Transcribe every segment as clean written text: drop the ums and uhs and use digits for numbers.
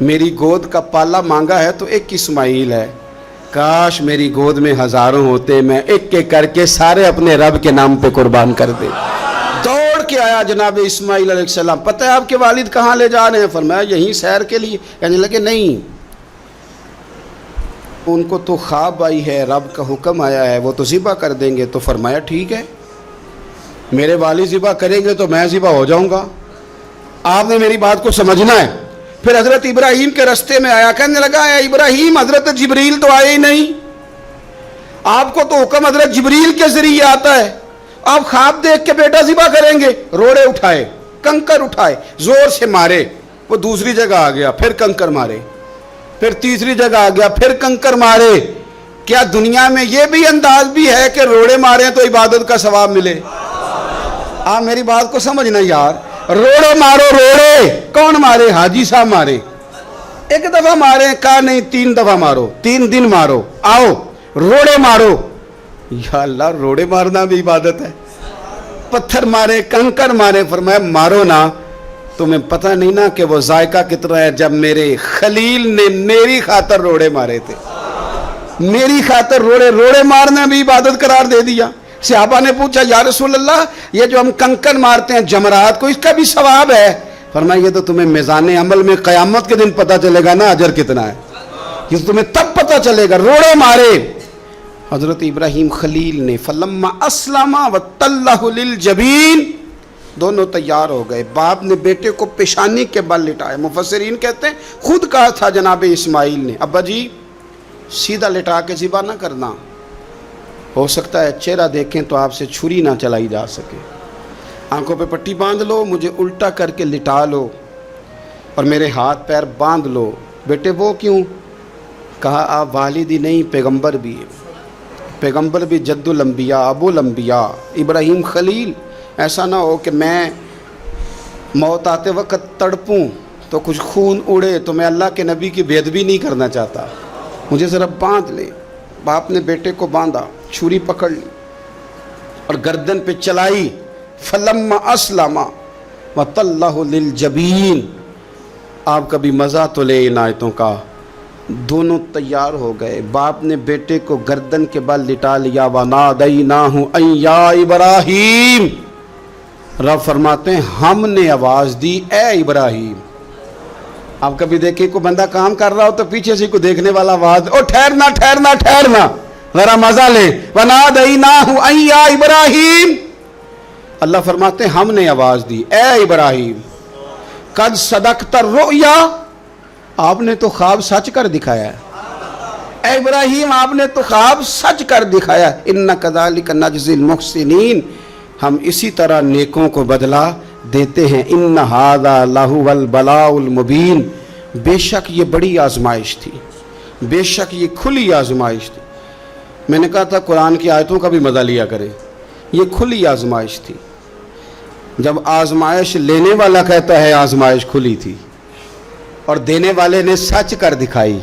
میری گود کا پالا مانگا ہے تو ایک اسماعیل ہے، کاش میری گود میں ہزاروں ہوتے، میں ایک ایک کر کے سارے اپنے رب کے نام پہ قربان کر دے۔ دوڑ کے آیا جناب اسماعیل علیہ السلام، پتہ ہے آپ کے والد کہاں لے جا رہے ہیں؟ فرمایا یہیں سیر کے لیے۔ کہنے لگے نہیں، ان کو تو خواب آئی ہے، رب کا حکم آیا ہے، وہ تو ذبح کر دیں گے۔ تو فرمایا ٹھیک ہے، میرے والد ذبح کریں گے تو میں ذبح ہو جاؤں گا، آپ نے میری بات کو سمجھنا ہے۔ پھر حضرت ابراہیم کے رستے میں آیا، کہنے لگا اے ابراہیم، حضرت جبریل تو آئے ہی نہیں، آپ کو تو حکم حضرت جبریل کے ذریعے آتا ہے، آپ خواب دیکھ کے بیٹا ذبح کریں گے؟ روڑے اٹھائے، کنکر اٹھائے، زور سے مارے، وہ دوسری جگہ آ گیا، پھر کنکر مارے، پھر تیسری جگہ آ گیا، پھر کنکر مارے۔ کیا دنیا میں یہ بھی انداز بھی ہے کہ روڑے ماریں تو عبادت کا ثواب ملے؟ آپ میری بات کو سمجھنا یار، روڑے مارو، روڑے کون مارے؟ حاجی صاحب مارے، ایک دفعہ مارے، کہا نہیں 3 دفعہ مارو، 3 دن مارو، آؤ روڑے مارو۔ یا اللہ، روڑے مارنا بھی عبادت ہے؟ پتھر مارے، کنکر مارے، فرمایا مارو نا، تمہیں پتہ نہیں نا کہ وہ ذائقہ کتنا ہے جب میرے خلیل نے میری خاطر روڑے مارے تھے، میری خاطر روڑے مارنا بھی عبادت قرار دے دیا۔ صحابہ نے پوچھا یا رسول اللہ، یہ جو ہم کنکر مارتے ہیں جمرات کو، اس کا بھی ثواب ہے؟ فرمایا یہ تو تمہیں میزان عمل میں قیامت کے دن پتہ چلے گا نا اجر کتنا ہے، یہ تو تمہیں تب پتہ چلے گا۔ روڑے مارے حضرت ابراہیم خلیل نے، فلما اسلم وتلہ للجبین، دونوں تیار ہو گئے، باپ نے بیٹے کو پیشانی کے بل لٹایا۔ مفسرین کہتے ہیں خود کہا تھا جناب اسماعیل نے، ابا جی سیدھا لٹا کے ذبح نہ کرنا، ہو سکتا ہے چہرہ دیکھیں تو آپ سے چھری نہ چلائی جا سکے، آنکھوں پہ پٹی باندھ لو، مجھے الٹا کر کے لٹا لو اور میرے ہاتھ پیر باندھ لو۔ بیٹے وہ کیوں؟ کہا آپ والد ہی نہیں، پیغمبر بھی، پیغمبر بھی جد الانبیاء، ابو الانبیاء ابراہیم خلیل۔ ایسا نہ ہو کہ میں موت آتے وقت تڑپوں تو کچھ خون اڑے، تو میں اللہ کے نبی کی بے ادبی نہیں کرنا چاہتا، مجھے ذرا باندھ لے۔ باپ نے بیٹے کو باندھا، چھری پکڑ لی اور گردن پہ چلائی، فلما اسلم وتلہ للجبین۔ آپ کبھی مزہ تو لے ان آیتوں کا۔ دونوں تیار ہو گئے، باپ نے بیٹے کو گردن کے بل لٹا لیا، وَنَادَيْنَاهُ أَن يَا إِبْرَاهِيمُ، رب فرماتے ہیں ہم نے آواز دی اے ابراہیم۔ آپ کبھی دیکھیں کوئی بندہ کام کر رہا ہو تو پیچھے سے کوئی دیکھنے والا آواز، او ٹھہرنا ٹھہرنا ٹھہرنا، ذرا مزہ لے، وَنَادَيْنَاهُ أَن يَا إِبْرَاهِيمُ، اللہ فرماتے ہیں ہم نے آواز دی اے ابراہیم، قد صدقت الرؤیا، آپ نے تو خواب سچ کر دکھایا ہے، اے ابراہیم آپ نے تو خواب سچ کر دکھایا، اِنَّ كَذَلِكَ نَجْزِي الْمُحْسِنِينَ، ہم اسی طرح نیکوں کو بدلہ دیتے ہیں، اِنَّ هَذَا لَهُوَ الْبَلَاءُ الْمُبِينُ، بے شک یہ بڑی آزمائش تھی، بے شک یہ کھلی آزمائش تھی۔ میں نے کہا تھا قرآن کی آیتوں کا بھی مزہ لیا کریں، یہ کھلی آزمائش تھی۔ جب آزمائش لینے والا کہتا ہے آزمائش کھلی تھی اور دینے والے نے سچ کر دکھائی،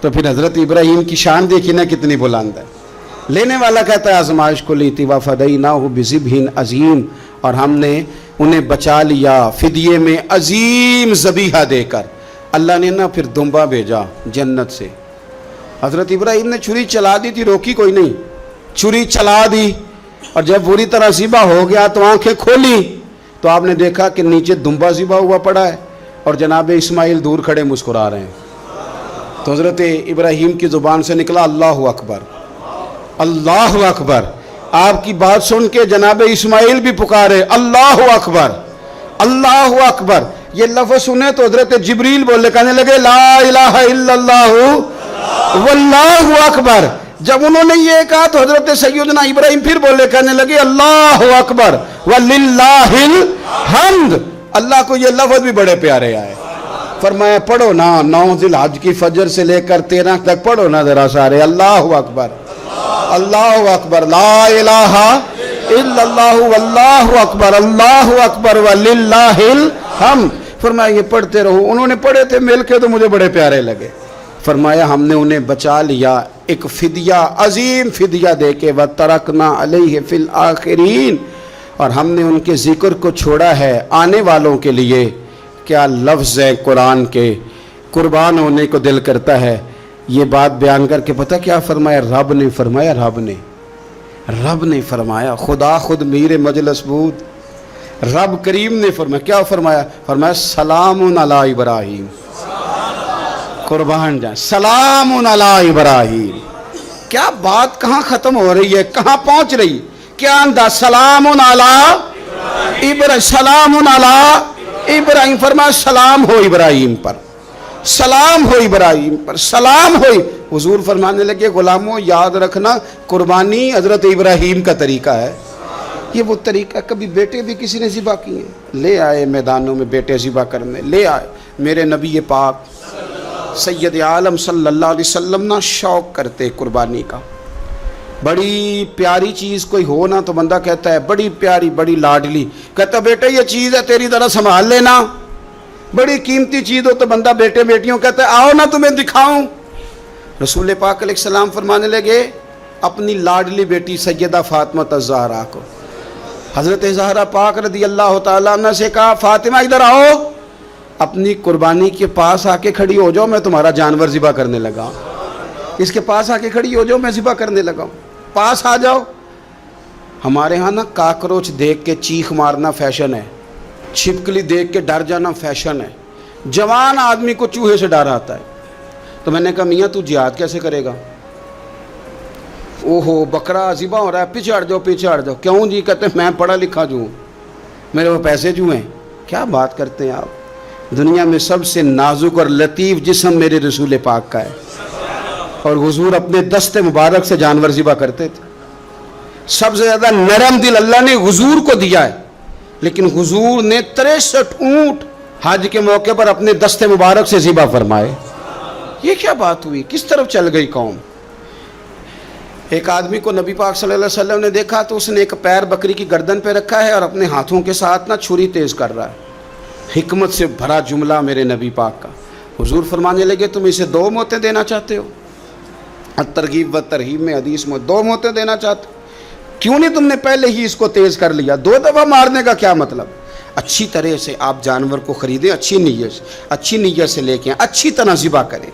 تو پھر حضرت ابراہیم کی شان دیکھی نا کتنی بلند ہے۔ لینے والا کہتا ہے آزمائش کھلی تھی، وَفَدَيْنَاهُ بِذِبْحٍ عَظِيمٍ، اور ہم نے انہیں بچا لیا فدیے میں عظیم ذبیحہ دے کر۔ اللہ نے نا پھر دمبا بھیجا جنت سے، حضرت ابراہیم نے چھری چلا دی تھی، روکی کوئی نہیں، چھری چلا دی، اور جب پوری طرح ذبح ہو گیا تو آنکھیں کھولی تو آپ نے دیکھا کہ نیچے دمبا ذبح ہوا پڑا ہے اور جناب اسماعیل دور کھڑے مسکرا رہے ہیں۔ تو حضرت ابراہیم کی زبان سے نکلا اللہ اکبر، اللہ اکبر۔ آپ کی بات سن کے جناب اسماعیل بھی پکارے اللہ اکبر، اللہ اکبر۔ یہ لفظ سنے تو حضرت جبریل بولے، کہنے لگے لا الہ الا اللہ واللہ اکبر۔ جب انہوں نے یہ کہا تو حضرت سیدنا ابراہیم پھر بولے، کہنے لگے اللہ اکبر وللہ الحمد۔ اللہ کو یہ لفظ بھی بڑے پیارے آئے۔ فرمایا پڑھو نا، 9 ذی الحج کی فجر سے لے کر 13 تک پڑھو نا ذرا سارے، اللہ اکبر اللہ اکبر، لا الہ الا اللہ واللہ اکبر، اللہ اکبر وللہ الحمد۔ فرمایا یہ پڑھتے رہو۔ انہوں نے پڑھے تھے مل کے تو مجھے بڑے پیارے لگے۔ فرمایا ہم نے انہیں بچا لیا ایک فدیہ، عظیم فدیہ دے کے، وَتَرَكْنَا عَلَيْهِ فِي الْآخِرِينَ، اور ہم نے ان کے ذکر کو چھوڑا ہے آنے والوں کے لیے۔ کیا لفظ ہے قرآن کے، قربان ہونے کو دل کرتا ہے. یہ بات بیان کر کے پتہ کیا فرمایا؟ رب نے فرمایا، رب نے فرمایا، خدا خود میر مجلس بود، رب کریم نے فرمایا. کیا فرمایا؟ فرمایا سلام علی ابراہیم. قربان جائیں، سلام علی ابراہیم. کیا بات کہاں ختم ہو رہی ہے، کہاں پہنچ رہی؟ کیا انداز؟ سلام علی ابراہیم، سلام علی ابراہیم. فرمایا سلام ہو ابراہیم پر، سلام ہو ابراہیم پر، سلام ہو. حضور فرمانے لگے غلاموں یاد رکھنا قربانی حضرت ابراہیم کا طریقہ ہے. یہ وہ طریقہ، کبھی بیٹے بھی کسی نے ذبح کیے ہیں، لے آئے میدانوں میں بیٹے ذبح کرنے، لے آئے. میرے نبی پاک سید عالم صلی اللہ علیہ وسلم نا شوق کرتے قربانی کا. بڑی پیاری چیز کوئی ہو نا تو بندہ کہتا ہے بڑی پیاری، بڑی لاڈلی، کہتا بیٹے یہ چیز ہے تیری ذرا سنبھال لینا. بڑی قیمتی چیز ہو تو بندہ بیٹے بیٹیوں کہتا ہے آؤ نا تمہیں دکھاؤں. رسول پاک علیہ السلام فرمانے لگے اپنی لاڈلی بیٹی سیدہ فاطمہ الزہرا کو، حضرت زہرا پاک رضی اللہ تعالیٰ عنہ سے کہا فاطمہ ادھر آؤ، اپنی قربانی کے پاس آ کے کھڑی ہو جاؤ، میں تمہارا جانور ذبح کرنے لگا. اس کے پاس آ کے کھڑی ہو جاؤ، میں ذبح کرنے لگا ہوں، پاس آ جاؤ. ہمارے ہاں نا کاکروچ دیکھ کے چیخ مارنا فیشن ہے، چھپکلی دیکھ کے ڈر جانا فیشن ہے. جوان آدمی کو چوہے سے ڈر آتا ہے. تو میں نے کہا میاں تو جہاد کیسے کرے گا؟ اوہو بکرا ذبح ہو رہا ہے، پیچھے ہٹ جاؤ پیچھے ہٹ جاؤ. کیوں جی؟ کہتے ہیں میں پڑھا لکھا جو ہوں، میرے وہ پیسے جو ہیں. کیا بات کرتے ہیں آپ؟ دنیا میں سب سے نازک اور لطیف جسم میرے رسول پاک کا ہے، اور حضور اپنے دست مبارک سے جانور ذبح کرتے تھے. سب سے زیادہ نرم دل اللہ نے حضور کو دیا ہے، لیکن حضور نے 63 اونٹ حج کے موقع پر اپنے دست مبارک سے ذبح فرمائے. یہ کیا بات ہوئی؟ کس طرف چل گئی قوم؟ ایک آدمی کو نبی پاک صلی اللہ علیہ وسلم نے دیکھا تو اس نے ایک پیر بکری کی گردن پہ رکھا ہے اور اپنے ہاتھوں کے ساتھ نا چھری تیز کر رہا ہے. حکمت سے بھرا جملہ میرے نبی پاک کا. حضور فرمانے لگے تم اسے 2 موتیں دینا چاہتے ہو؟ الترغیب و ترہیب میں حدیث میں 2 موتیں دینا چاہتے ہو؟ کیوں نہیں تم نے پہلے ہی اس کو تیز کر لیا؟ 2 دفعہ مارنے کا کیا مطلب؟ اچھی طرح سے آپ جانور کو خریدیں، اچھی نیت سے لے کے اچھی طرح ذبح کریں.